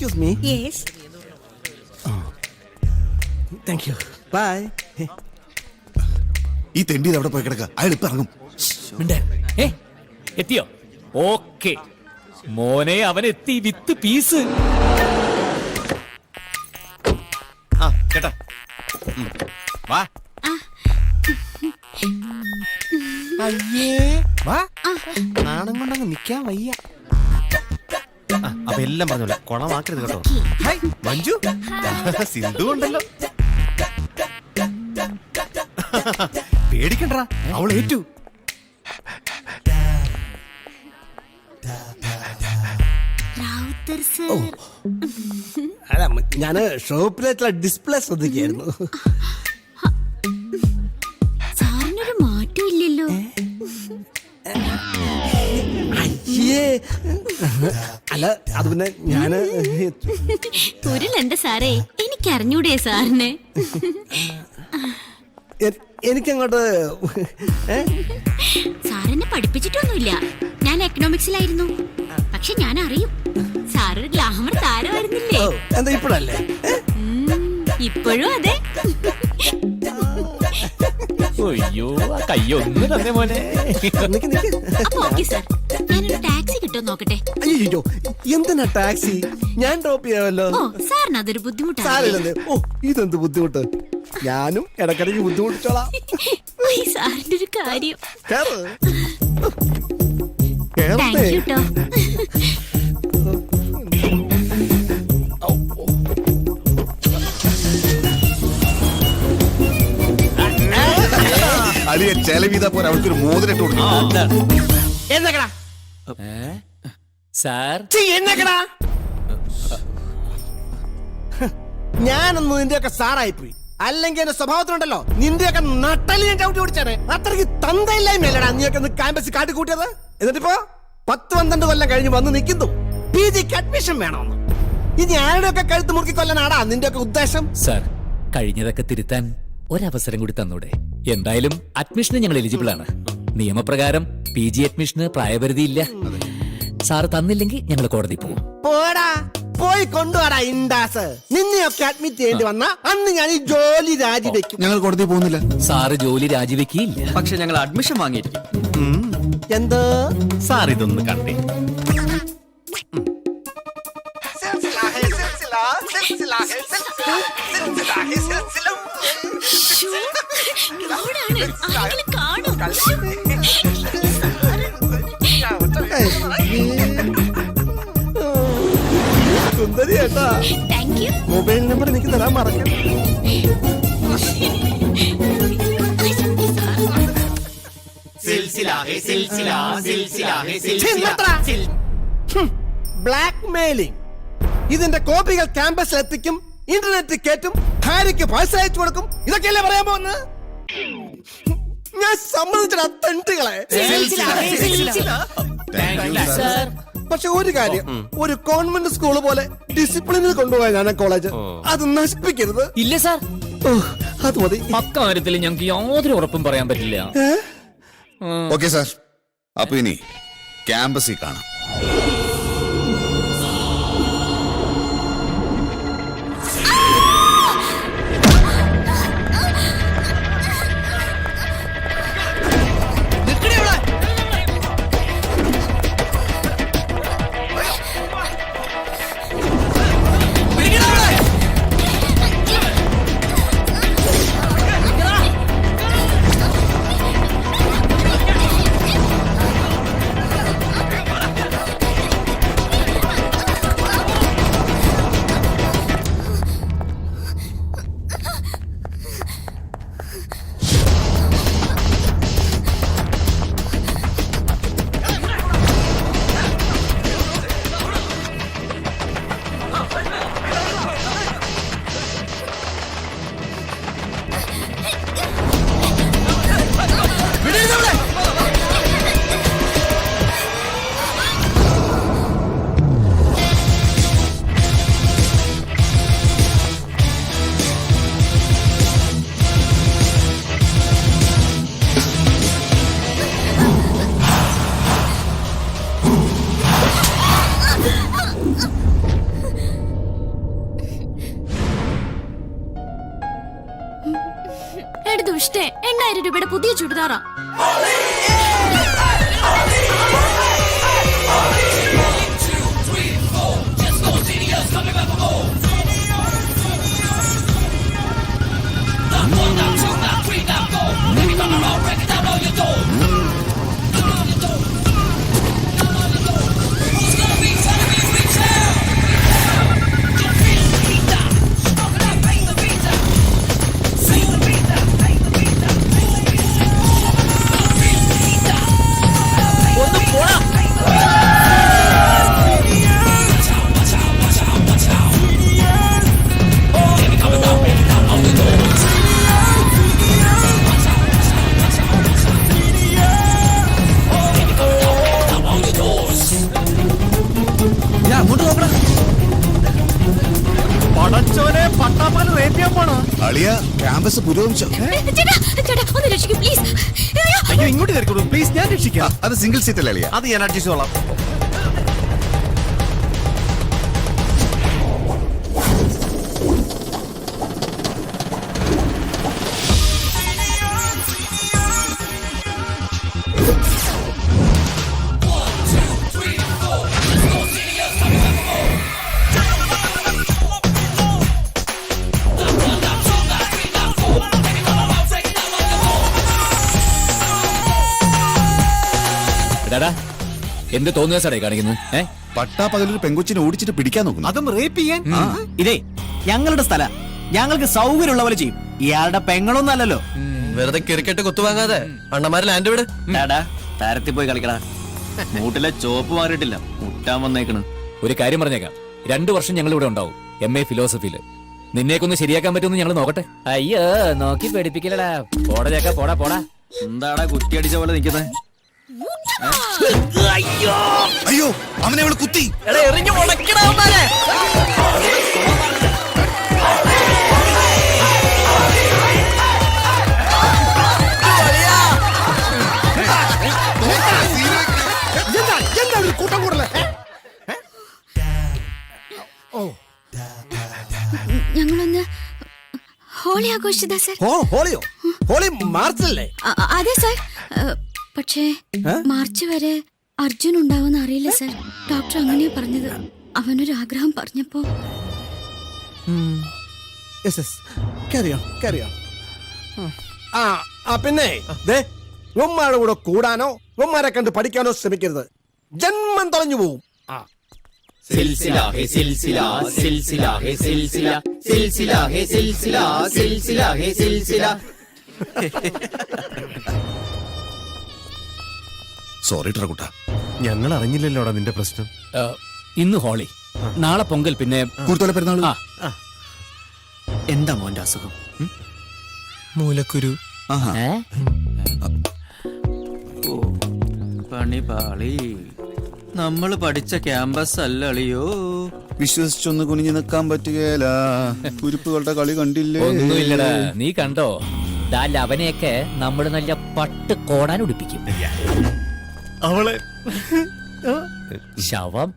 Excuse me. Yes. Thank you. Bye. ഈ തെണ്ടി അവിടെ പോയി കിടക്കുക. അയാൾ ഇപ്പൊ ഇറങ്ങും. എത്തിയോ? ഓക്കെ മോനെ, അവൻ എത്തി വിത്ത് പീസ്. കേട്ടാ വാ. അയ്യേ വാ. നാണം കൊണ്ടങ്ങ് നിക്കാൻ വയ്യ. അപ്പൊ എല്ലാം പറഞ്ഞോളെ കൊണമാക്കരുത് കേട്ടോ. ഹായ് മഞ്ജു, സിന്ധു ഉണ്ടല്ലോ. പേടിക്കണ്ട, അവൾ ഏറ്റു. അല്ല, ഞാന് ഷോപ്പിലേക്കുള്ള ഡിസ്പ്ലേ ശ്രദ്ധിക്കായിരുന്നു. സാറിനൊരു മാറ്റം ഇല്ലല്ലോ. അയ്യേ അല്ല, അത് പിന്നെ ഞാന് ഉരുളെന്താ സാറേ, എനിക്കറിഞ്ഞൂടെ സാറിന്? എനിക്കങ്ങോട്ട് സാറിനെ പഠിപ്പിച്ചിട്ടൊന്നുമില്ല. ഞാൻ എക്കണോമിക്സിലായിരുന്നു. പക്ഷെ ഞാൻ അറിയും, സാറ് ഗ്ലാമർ താരമായിരുന്നില്ലേ? എന്താ ഇപ്പോഴല്ലേ? ഇപ്പോഴും അതെ. അയ്യോ, ആ കയ്യൊന്ന് തന്നെ മോനെ. അപ്പൊ ഓക്കെ സാർ, ഞാനൊരു ടാക്സി കിട്ടുമോ നോക്കട്ടെ. അയ്യോ, എന്തിനാ ടാക്സി? ഞാൻ ഡ്രോപ്പ് ചെയ്യാമല്ലോ. ഓ, സാറിന് അതൊരു ബുദ്ധിമുട്ടാണ്. സാറില്ലേ? ഓ, ഇതെന്ത് ബുദ്ധിമുട്ട്? ഞാനും ഇടക്കിടയ്ക്ക് ബുദ്ധിമുട്ടിച്ചോളാം. സാറിന്റെ ഒരു കാര്യം. കേറട്ടെ. താങ്ക് യു ട്ടോ. അലിയ ചെലവീതാ പോലെ അവൾക്കൊരു മോതിരിട്ട് കൊടുക്കും. എന്നക്കടാ സാർ, എന്നക്കടാ ഞാനൊന്ന് നിന്റെയൊക്കെ സാറായിപ്പോയി. അല്ലെങ്കിൽ എന്റെ സ്വഭാവത്തിനുണ്ടല്ലോ നിന്റെയൊക്കെ നട്ടല് ഞാൻ ചവിട്ടി ഓടിച്ചാണ്. അത്രയ്ക്ക് തന്തയില്ലായ്മല്ലടാ നീയൊക്കെ ക്യാമ്പസിൽ കാട്ടിക്കൂട്ടിയത്. എന്നിട്ടിപ്പോ 10-12 കൊല്ലം കഴിഞ്ഞ് വന്ന് നിൽക്കുന്നു PGക്ക് അഡ്മിഷൻ വേണമെന്ന്. ഇനി ആരുടെയൊക്കെ കഴുത്ത് മുറുക്കി കൊല്ലാനാടാ നിന്റെയൊക്കെ ഉദ്ദേശം? സാർ, കഴിഞ്ഞതൊക്കെ തിരുത്താൻ ഒരവസരം കൂടി തന്നൂടെ? എന്തായാലും അഡ്മിഷന് ഞങ്ങൾ എലിജിബിൾ ആണ്. നിയമപ്രകാരം PG അഡ്മിഷന് പ്രായപരിധിയില്ല. സാർ തന്നില്ലെങ്കിൽ ഞങ്ങൾ കോടതി പോകും. പോടാ, പോയി കൊണ്ടുപോടാ ഇൻഡാസ്. നിന്നെയൊക്കെ അഡ്മിറ്റ് ചെയ്യേണ്ടി വന്ന അന്ന് ഞാൻ ഈ ജോലി രാജിവെക്കും. ഞങ്ങൾ കോടതി പോകുന്നില്ല. സാറ് ജോലി രാജിവെക്കില്ല. പക്ഷെ ഞങ്ങൾ അഡ്മിഷൻ വാങ്ങിയിരിക്കും. എന്തോ സാർ ഇതൊന്ന് കണ്ടേ. സുന്ദരി ഏട്ടാ, താങ്ക് യു. മൊബൈൽ നമ്പർ എനിക്ക് തരാൻ മറക്കണം. Black mailing. ഇതിന്റെ കോപ്പികൾ ക്യാമ്പസിൽ എത്തിക്കും, ഇന്റർനെറ്റിൽ കയറ്റും, ഭാര്യയ്ക്ക് പൈസ അയച്ചു കൊടുക്കും. ഇതൊക്കെയല്ലേ പറയാൻ പോകുന്നത്? ഞാൻ സമ്മതിച്ചടാ തെണ്ടുകളെ. പക്ഷെ ഒരു കാര്യം, ഒരു കോൺവെന്റ് സ്കൂള് പോലെ ഡിസിപ്ലിനിൽ കൊണ്ടുപോയ ഞാൻ കോളേജ് അത് നശിപ്പിക്കരുത്. ഇല്ല സാർ, അത് മതി. അക്കാര്യത്തിൽ ഞങ്ങൾക്ക് യാതൊരു ഉറപ്പും പറയാൻ പറ്റില്ല. ഓക്കെ സാർ, അപ്പൊ ഇനി ക്യാമ്പസിൽ കാണാം. ദുഷ്ടേ 8000 രൂപയുടെ പുതിയ ചുരിദാറാ. പടച്ചോനെ പട്ടാപ്പാല് റേറ്റ് ചെയ്യാൻ പോണോ? അളിയ ക്യാമ്പസ് പുരോഗമിച്ചോ? ചേട്ടാ ചേട്ടാ ഒന്ന് രക്ഷിക്കൂ പ്ലീസ്. അയ്യോ ഇങ്ങോട്ട് കയറിക്കോളൂ പ്ലീസ്, ഞാൻ രക്ഷിക്കാം. അത് സിംഗിൾ സീറ്റ് അല്ലേ അളിയ? അത് ഞാൻ അഡ്ജസ്റ്റ് ചെയ്തോളാം. എടാടാ, എന്ത് തോന്നിയ സാറേ കാണിക്കുന്നത്? പട്ടാപ്പകലൊരു പെങ്കൊച്ചിനെ ഓടിച്ചിട്ട് പിടിക്കാൻ നോക്കുന്നു. അതും റേപ്പ് ചെയ്യാൻ? ഇതേ ഞങ്ങളുടെ സ്ഥല, ഞങ്ങൾക്ക് സൗകര്യമുള്ള പോലെ ചെയ്യും. ഇയാളുടെ പെങ്ങളൊന്നും അല്ലല്ലോ. വെറുതെ ക്രിക്കറ്റ് കുത്തുവാങ്ങാതെ അണ്ണന്മാരെ ലാൻഡ് വിട്. ഡാടാ താരത്തിൽ പോയി കളിക്കടാ. മൂട്ടിലെ ചോപ്പ് മാറിയിട്ടില്ല, മുട്ടാൻ വന്നേക്കണ്. ഒരു കാര്യം പറഞ്ഞേക്കാം, 2 വർഷം ഞങ്ങൾ ഇവിടെ ഉണ്ടാവും. MA ഫിലോസഫിയില് നിന്നേക്കൊന്ന് ശരിയാക്കാൻ പറ്റുമെന്ന് ഞങ്ങൾ നോക്കട്ടെ. അയ്യോ നോക്കി പേടിപ്പിക്കലടാ. പോടാ ചേക്കാ, പോടാ പോടാ. എന്താടാ കുറ്റി അടിച്ച പോലെ നിൽക്കുന്നത്? അയ്യോ അവനെ അവള് കുത്തി. എന്താ ഒരു കൂട്ടം കൂടലേ? ഞങ്ങളൊന്ന് ഹോളി ആഘോഷിച്ചതാ സർ. ഹോളിയോ? ഹോളി മാർച്ചിലല്ലേ? അതെ സർ. പക്ഷേ മാർച്ച് വരെ അർജുൻ ഉണ്ടാവുമെന്ന് അറിയില്ല സർ. ഡോക്ടർ അങ്ങനെയാ പറഞ്ഞത്. അവനൊരു ആഗ്രഹം പറഞ്ഞപ്പോ പിന്നെ ഉമ്മാരുടെ കൂടെ കൂടാനോ ഉമ്മാരെ കണ്ട് പഠിക്കാനോ ശ്രമിക്കരുത്. ജന്മം തൊലഞ്ഞു പോവും. സിൽസില ഹേ സിൽസില, സിൽസില ഹേ സിൽസില, സിൽസില ഹേ സിൽസില, സിൽസില ഹേ സിൽസില. സോറി ട്രകുട്ട, ഞങ്ങൾ അറിഞ്ഞില്ലല്ലോടാ നിന്റെ പ്രശ്നം. ഇന്ന് ഹോളി, നാളെ പൊങ്കൽ, പിന്നെ കൂടുതലെ പെരുന്നാൾ. എന്താ മോന്റെ അസുഖം? മൂലക്കുരു. ആഹാ. പണി പാളി. നമ്മള് പഠിച്ച ക്യാമ്പസ് അല്ല അളിയോ. വിശ്വസിച്ചൊന്ന് കുനിഞ്ഞു നിൽക്കാൻ പറ്റുകയില്ല. കുരിപ്പുകളുടെ കളി കണ്ടില്ലേ? ഒന്നുമില്ലടാ, നീ കണ്ടോ? ദാ ലവനെയൊക്കെ നമ്മള് നല്ല പട്ട് കോടാൻ ഉടുപ്പിക്കും. അവളെ ശവം